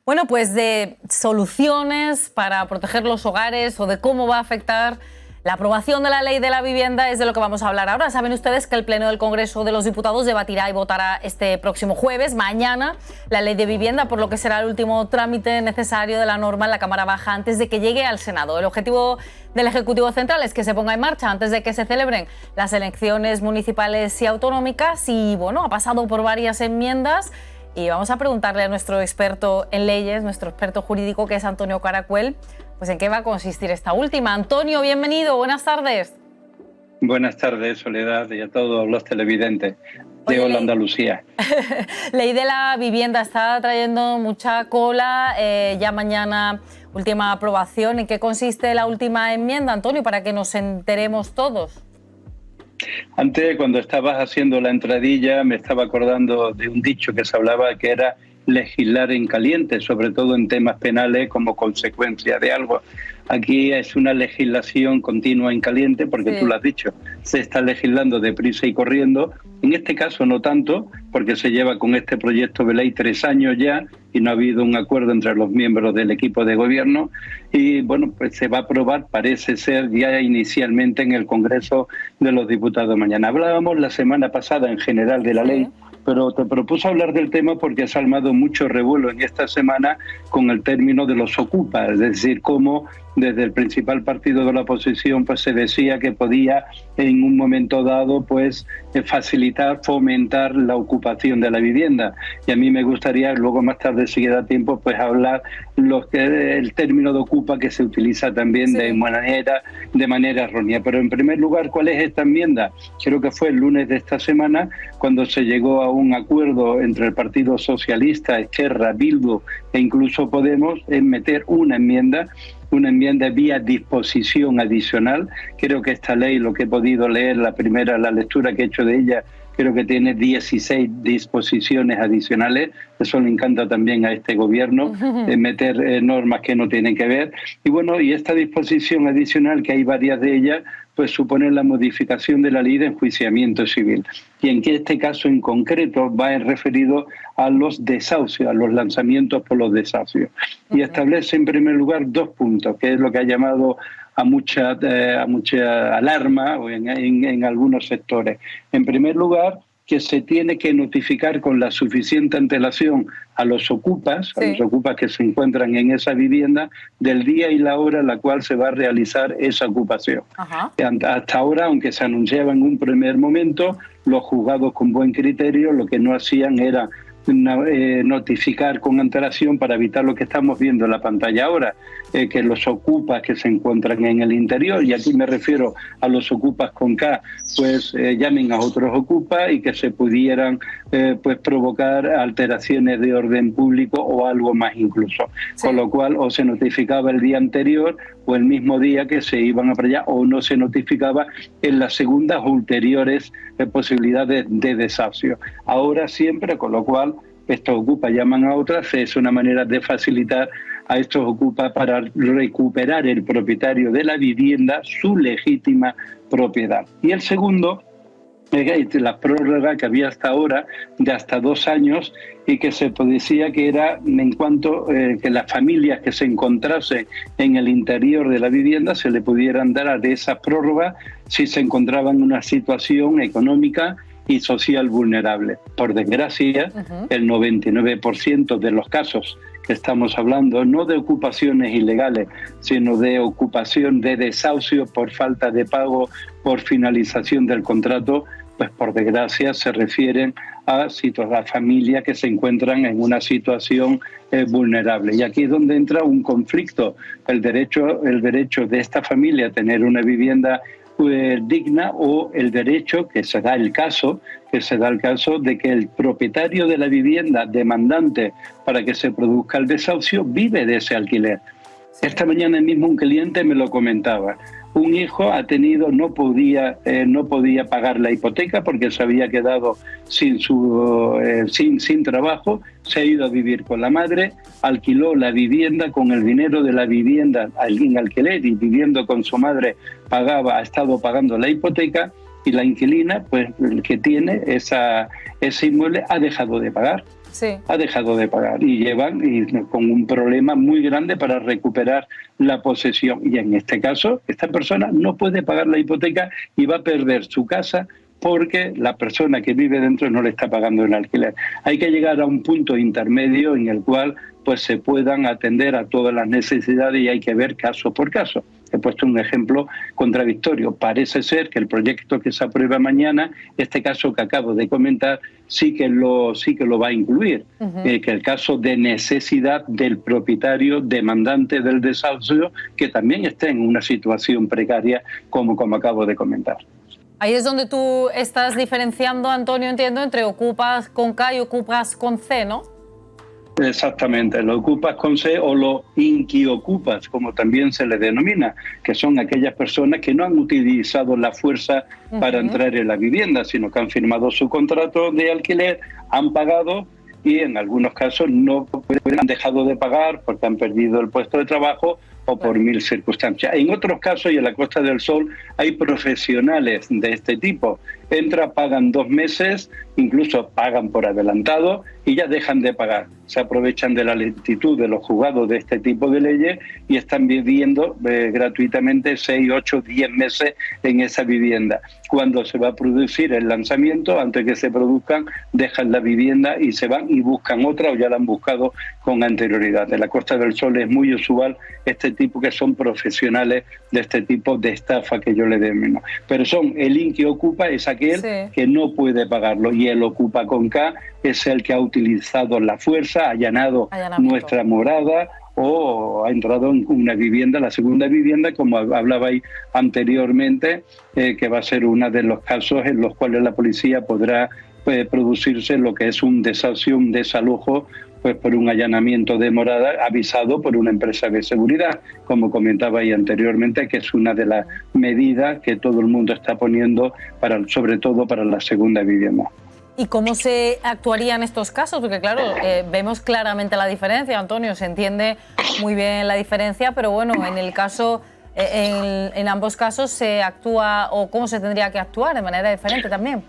Bueno, pues de soluciones para proteger los hogares o de cómo va a afectar la aprobación de la ley de la vivienda es de lo que vamos a hablar ahora. Saben ustedes que el Pleno del Congreso de los Diputados debatirá y votará este próximo jueves, mañana, la ley de vivienda, por lo que será el último trámite necesario de la norma en la Cámara Baja antes de que llegue al Senado. El objetivo del Ejecutivo Central es que se ponga en marcha antes de que se celebren las elecciones municipales y autonómicas y, bueno, ha pasado por varias enmiendas. Y vamos a preguntarle a nuestro experto en leyes, nuestro experto jurídico, que es Antonio Caracuel, pues en qué va a consistir esta última. Antonio, bienvenido, buenas tardes. Buenas tardes, Soledad, y a todos los televidentes de Hola Andalucía. Ley de la vivienda está trayendo mucha cola, ya mañana última aprobación. ¿En qué consiste la última enmienda, Antonio, para que nos enteremos todos? Antes, cuando estabas haciendo la entradilla, me estaba acordando de un dicho que se hablaba que era legislar en caliente, sobre todo en temas penales como consecuencia de algo. Aquí es una legislación continua en caliente porque tú lo has dicho, se está legislando deprisa y corriendo. En este caso no tanto, porque se lleva con este proyecto de ley 3 años ya y no ha habido un acuerdo entre los miembros del equipo de gobierno y bueno, pues se va a aprobar, parece ser ya inicialmente en el Congreso de los Diputados mañana. Hablábamos la semana pasada en general de la ley, pero te propuso hablar del tema porque has armado mucho revuelo en esta semana con el término de los ocupas, es decir, cómo desde el principal partido de la oposición pues se decía que podía en un momento dado pues facilitar, fomentar la ocupación de la vivienda. Y a mí me gustaría, luego más tarde si queda tiempo, pues hablar el término de ocupa que se utiliza también de manera errónea. Pero en primer lugar, ¿cuál es esta enmienda? Creo que fue el lunes de esta semana cuando se llegó a un acuerdo entre el Partido Socialista, Esquerra, Bildu e incluso Podemos en meter una enmienda vía disposición adicional. Creo que esta ley, lo que he podido leer, la lectura que he hecho de ella, creo que tiene 16 disposiciones adicionales. Eso le encanta también a este gobierno, meter normas que no tienen que ver. Y bueno, y esta disposición adicional, que hay varias de ellas, pues supone la modificación de la ley de enjuiciamiento civil. Y en este caso en concreto va referido a los desahucios, a los lanzamientos por los desahucios. Y establece en primer lugar 2 puntos, que es lo que ha llamado a mucha alarma en algunos sectores. En primer lugar, que se tiene que notificar con la suficiente antelación a los ocupas, que se encuentran en esa vivienda, del día y la hora en la cual se va a realizar esa ocupación. Hasta ahora, aunque se anunciaba en un primer momento, los juzgados con buen criterio lo que no hacían era notificar con antelación para evitar lo que estamos viendo en la pantalla ahora, que los ocupas que se encuentran en el interior, y aquí me refiero a los ocupas con K, pues llamen a otros ocupas y que se pudieran pues provocar alteraciones de orden público o algo más incluso. Con lo cual o se notificaba el día anterior o el mismo día que se iban a para allá, o no se notificaba en las segundas o ulteriores posibilidades de desahucio. Ahora siempre, con lo cual estos ocupas llaman a otras, es una manera de facilitar a estos ocupas para recuperar el propietario de la vivienda su legítima propiedad. Y el segundo, la prórroga que había hasta ahora de hasta 2 años y que se decía que era en cuanto que las familias que se encontrasen en el interior de la vivienda se le pudieran dar de esa prórroga si se encontraban en una situación económica y social vulnerable. Por desgracia, el 99% de los casos que estamos hablando, no de ocupaciones ilegales, sino de ocupación de desahucio por falta de pago, por finalización del contrato, pues por desgracia se refieren a familias que se encuentran en una situación vulnerable. Y aquí es donde entra un conflicto, el derecho de esta familia a tener una vivienda digna, o el derecho que se da el caso de que el propietario de la vivienda demandante para que se produzca el desahucio vive de ese alquiler. Esta mañana mismo un cliente me lo comentaba. Un hijo no podía pagar la hipoteca porque se había quedado sin trabajo, se ha ido a vivir con la madre, alquiló la vivienda, con el dinero de la vivienda en alquiler y viviendo con su madre ha estado pagando la hipoteca, y la inquilina, pues el que tiene ese inmueble, ha dejado de pagar. ha dejado de pagar y llevan con un problema muy grande para recuperar la posesión. Y en este caso, esta persona no puede pagar la hipoteca y va a perder su casa porque la persona que vive dentro no le está pagando el alquiler. Hay que llegar a un punto intermedio en el cual pues se puedan atender a todas las necesidades y hay que ver caso por caso. He puesto un ejemplo contradictorio. Parece ser que el proyecto que se aprueba mañana, este caso que acabo de comentar, sí que lo va a incluir. Que el caso de necesidad del propietario demandante del desahucio, que también esté en una situación precaria, como acabo de comentar. Ahí es donde tú estás diferenciando, Antonio, entiendo, entre ocupas con K y ocupas con C, ¿no? Exactamente, lo ocupas con C o lo inquiocupas, como también se le denomina, que son aquellas personas que no han utilizado la fuerza para entrar en la vivienda, sino que han firmado su contrato de alquiler, han pagado y en algunos casos no han dejado de pagar porque han perdido el puesto de trabajo o por mil circunstancias. En otros casos, y en la Costa del Sol, hay profesionales de este tipo. Entran, pagan 2 meses, incluso pagan por adelantado y ya dejan de pagar. Se aprovechan de la lentitud de los juzgados de este tipo de leyes y están viviendo gratuitamente 6, 8, 10 meses en esa vivienda. Cuando se va a producir el lanzamiento, antes que se produzcan, dejan la vivienda y se van y buscan otra o ya la han buscado con anterioridad. En la Costa del Sol es muy usual este tipo, que son profesionales de este tipo de estafa que yo le denomino. Pero son el inquiocupa, es aquel que no puede pagarlo, y el ocupa con K es el que ha utilizado la fuerza, ha allanado nuestra morada o ha entrado en una vivienda, la segunda vivienda, como hablaba ahí anteriormente, que va a ser uno de los casos en los cuales la policía podrá producirse lo que es un desahucio, un desalojo, pues por un allanamiento de morada avisado por una empresa de seguridad, como comentaba ahí anteriormente, que es una de las medidas que todo el mundo está poniendo, sobre todo para la segunda vivienda. ¿Y cómo se actuaría en estos casos? Porque claro, vemos claramente la diferencia, Antonio, se entiende muy bien la diferencia, pero bueno, en el caso, en ambos casos se actúa, o cómo se tendría que actuar de manera diferente también.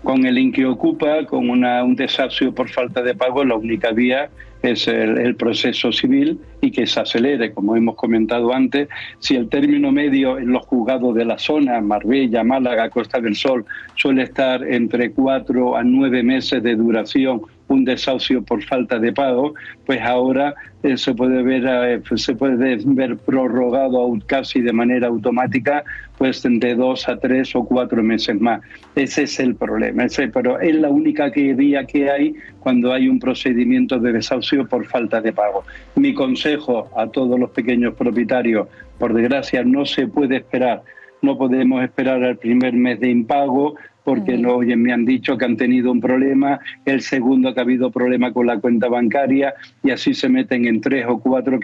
Con el inquiocupa, con un desahucio por falta de pago, la única vía es el proceso civil y que se acelere, como hemos comentado antes. Si el término medio en los juzgados de la zona, Marbella, Málaga, Costa del Sol, suele estar entre 4 a 9 meses de duración, un desahucio por falta de pago, pues ahora se puede ver prorrogado casi de manera automática, pues de 2 a 3 o 4 meses más. Ese es el problema, pero es la única vía que hay cuando hay un procedimiento de desahucio por falta de pago. Mi consejo a todos los pequeños propietarios, por desgracia no se puede esperar, no podemos esperar al primer mes de impago, porque me han dicho que han tenido un problema, el segundo que ha habido problema con la cuenta bancaria, y así se meten en 3 o 4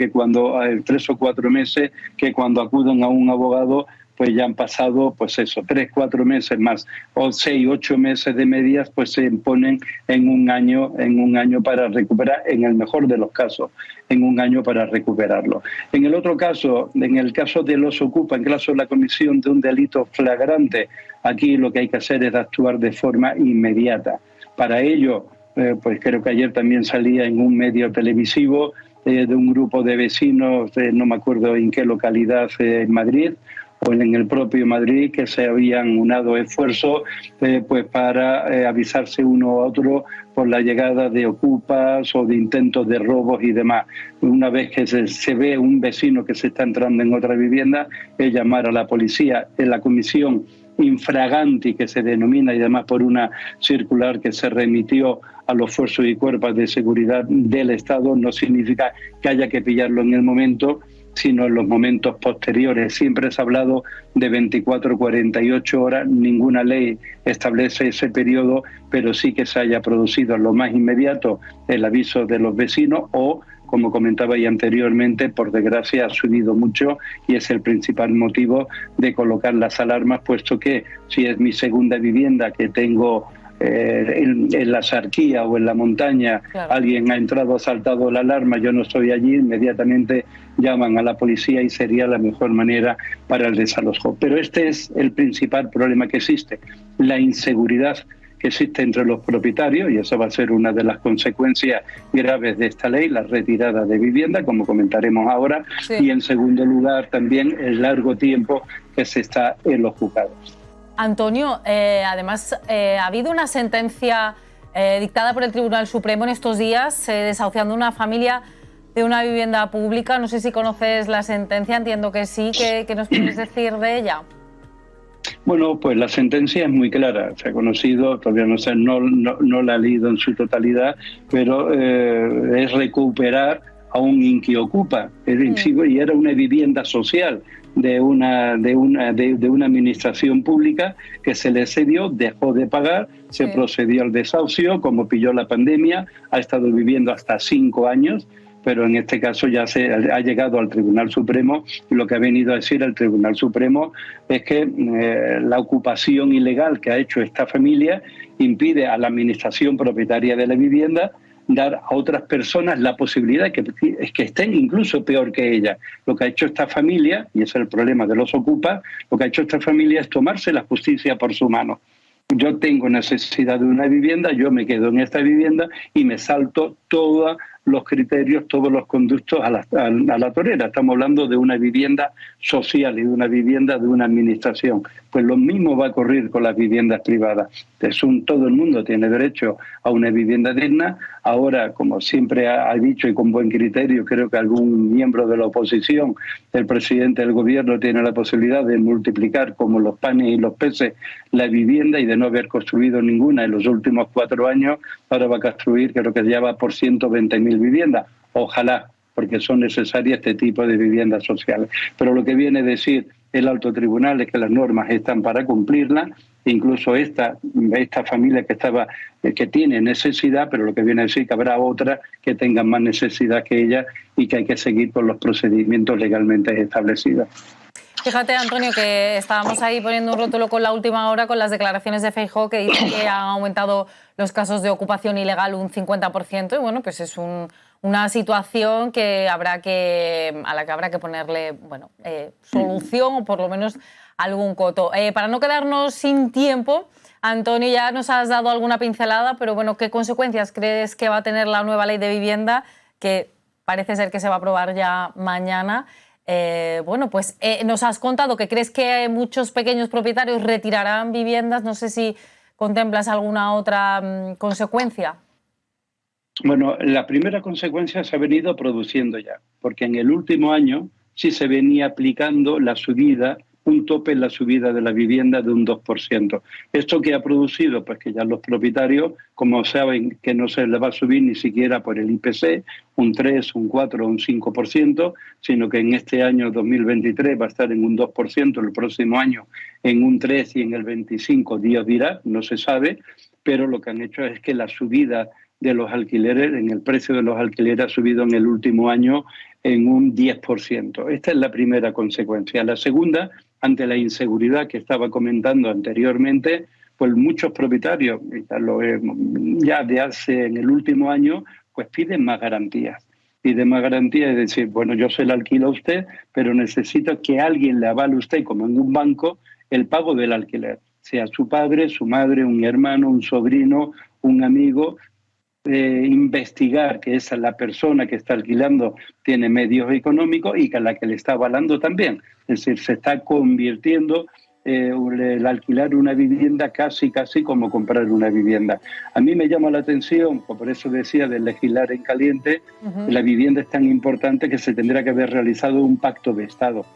meses, que cuando acuden a un abogado pues ya han pasado, pues eso, 3, 4 meses más, o 6, 8 meses de medias, pues se ponen en un año para recuperar, en el mejor de los casos, en un año para recuperarlo. En el otro caso, en el caso de los ocupa, en caso de la comisión de un delito flagrante, aquí lo que hay que hacer es actuar de forma inmediata. Para ello, pues creo que ayer también salía en un medio televisivo de un grupo de vecinos, no me acuerdo en qué localidad en Madrid, o en el propio Madrid, que se habían unado esfuerzos pues para avisarse uno a otro por la llegada de ocupas o de intentos de robos y demás. Una vez que se ve un vecino que se está entrando en otra vivienda, es llamar a la policía. En la comisión infraganti, que se denomina, y además por una circular que se remitió a los fuerzas y cuerpos de seguridad del Estado, no significa que haya que pillarlo en el momento, sino en los momentos posteriores. Siempre se ha hablado de 24 o 48 horas, ninguna ley establece ese periodo, pero sí que se haya producido en lo más inmediato el aviso de los vecinos o, como comentaba ya anteriormente, por desgracia ha subido mucho y es el principal motivo de colocar las alarmas, puesto que si es mi segunda vivienda que tengo en la Sarquía o en la montaña, claro, alguien ha entrado, ha saltado la alarma, yo no estoy allí, inmediatamente llaman a la policía y sería la mejor manera para el desalojo. Pero este es el principal problema que existe, la inseguridad que existe entre los propietarios, y esa va a ser una de las consecuencias graves de esta ley, la retirada de vivienda, como comentaremos ahora, sí. Y en segundo lugar también el largo tiempo que se está en los juzgados. Antonio, además ha habido una sentencia dictada por el Tribunal Supremo en estos días desahuciando una familia de una vivienda pública. No sé si conoces la sentencia, entiendo que sí. ¿Qué nos puedes decir de ella? Bueno, pues la sentencia es muy clara, se ha conocido, todavía no la he leído en su totalidad, pero es recuperar a un inquiocupa, y era una vivienda social de una administración pública que se le cedió, dejó de pagar, se procedió al desahucio, como pilló la pandemia, ha estado viviendo hasta 5 años, pero en este caso ya se ha llegado al Tribunal Supremo, y lo que ha venido a decir el Tribunal Supremo es que la ocupación ilegal que ha hecho esta familia impide a la administración propietaria de la vivienda dar a otras personas la posibilidad de que estén incluso peor que ella. Lo que ha hecho esta familia, y ese es el problema de los ocupas, lo que ha hecho esta familia es tomarse la justicia por su mano. Yo tengo necesidad de una vivienda, yo me quedo en esta vivienda y me salto todos los criterios, todos los conductos a la torera. Estamos hablando de una vivienda social y de una vivienda de una administración. Pues lo mismo va a ocurrir con las viviendas privadas. Todo el mundo tiene derecho a una vivienda digna. Ahora, como siempre ha dicho y con buen criterio, creo que algún miembro de la oposición, el presidente del gobierno, tiene la posibilidad de multiplicar como los panes y los peces la vivienda, y de no haber construido ninguna en los últimos 4 años, ahora va a construir, creo que ya va por 120.000 viviendas. Ojalá, porque son necesarias este tipo de viviendas sociales. Pero lo que viene a decir el alto tribunal es que las normas están para cumplirlas, incluso esta familia que tiene necesidad, pero lo que viene a decir que habrá otras que tengan más necesidad que ella y que hay que seguir con los procedimientos legalmente establecidos. Fíjate, Antonio, que estábamos ahí poniendo un rótulo con la última hora con las declaraciones de Feijóo, que dice que han aumentado los casos de ocupación ilegal un 50%, y bueno, pues es una situación que a la que habrá que ponerle solución, o por lo menos algún coto. Para no quedarnos sin tiempo, Antonio, ya nos has dado alguna pincelada, pero bueno, ¿qué consecuencias crees que va a tener la nueva ley de vivienda, que parece ser que se va a aprobar ya mañana? Nos has contado que crees que muchos pequeños propietarios retirarán viviendas. No sé si contemplas alguna otra consecuencia. Bueno, la primera consecuencia se ha venido produciendo ya, porque en el último año sí se venía aplicando un tope en la subida de la vivienda de un 2%. ¿Esto qué ha producido? Pues que ya los propietarios, como saben que no se les va a subir ni siquiera por el IPC, un 3, un 4 o un 5%, sino que en este año 2023 va a estar en un 2%, el próximo año en un 3% y en el 25, Dios dirá, no se sabe, pero lo que han hecho es que la subida de los alquileres, en el precio de los alquileres ha subido en el último año en un 10%. Esta es la primera consecuencia. La segunda, ante la inseguridad que estaba comentando anteriormente, pues muchos propietarios, ya de hace en el último año, pues piden más garantías. Piden más garantías, es decir, bueno, yo se la alquilo a usted, pero necesito que alguien le avale a usted, como en un banco, el pago del alquiler. Sea su padre, su madre, un hermano, un sobrino, un amigo. Investigar que esa la persona que está alquilando tiene medios económicos y que la que le está avalando también. Es decir, se está convirtiendo el alquilar una vivienda casi como comprar una vivienda. A mí me llama la atención, por eso decía de legislar en caliente, la vivienda es tan importante que se tendrá que haber realizado un pacto de Estado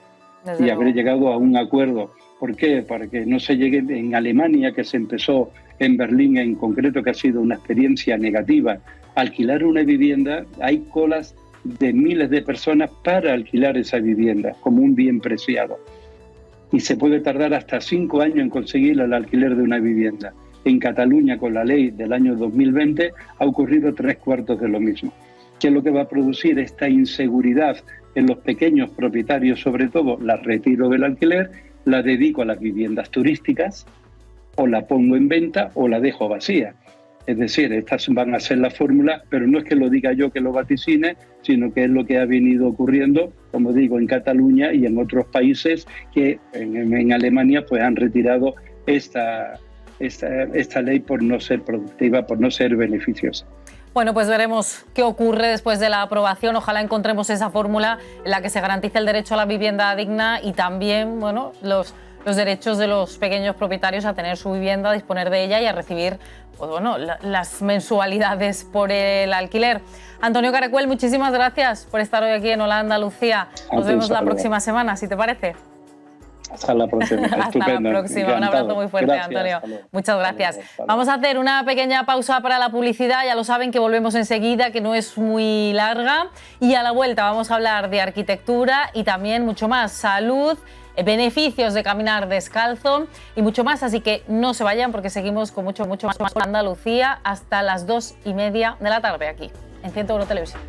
y haber llegado a un acuerdo. ¿Por qué? Para que no se llegue en Alemania, que se empezó en Berlín en concreto, que ha sido una experiencia negativa. Alquilar una vivienda, hay colas de miles de personas para alquilar esa vivienda como un bien preciado. Y se puede tardar hasta 5 años en conseguir el alquiler de una vivienda. En Cataluña, con la ley del año 2020, ha ocurrido 3/4 de lo mismo. ¿Qué es lo que va a producir esta inseguridad en los pequeños propietarios? Sobre todo, la retiro del alquiler, la dedico a las viviendas turísticas, o la pongo en venta o la dejo vacía. Es decir, estas van a ser las fórmulas, pero no es que lo diga yo que lo vaticine, sino que es lo que ha venido ocurriendo, como digo, en Cataluña y en otros países que en Alemania pues han retirado esta esta ley por no ser productiva, por no ser beneficiosa. Bueno, pues veremos qué ocurre después de la aprobación. Ojalá encontremos esa fórmula en la que se garantice el derecho a la vivienda digna y también, bueno, los derechos de los pequeños propietarios a tener su vivienda, a disponer de ella y a recibir, pues bueno, las mensualidades por el alquiler. Antonio Caracuel, muchísimas gracias por estar hoy aquí en Hola Andalucía. Nos vemos la próxima semana, si te parece. Hasta la próxima. Hasta la próxima. Un abrazo muy fuerte, gracias, Antonio. Muchas gracias. Vamos a hacer una pequeña pausa para la publicidad. Ya lo saben que volvemos enseguida, que no es muy larga. Y a la vuelta vamos a hablar de arquitectura y también mucho más. Salud, beneficios de caminar descalzo y mucho más. Así que no se vayan porque seguimos con mucho más Andalucía hasta las 2:30 de la tarde aquí en 101 Televisión.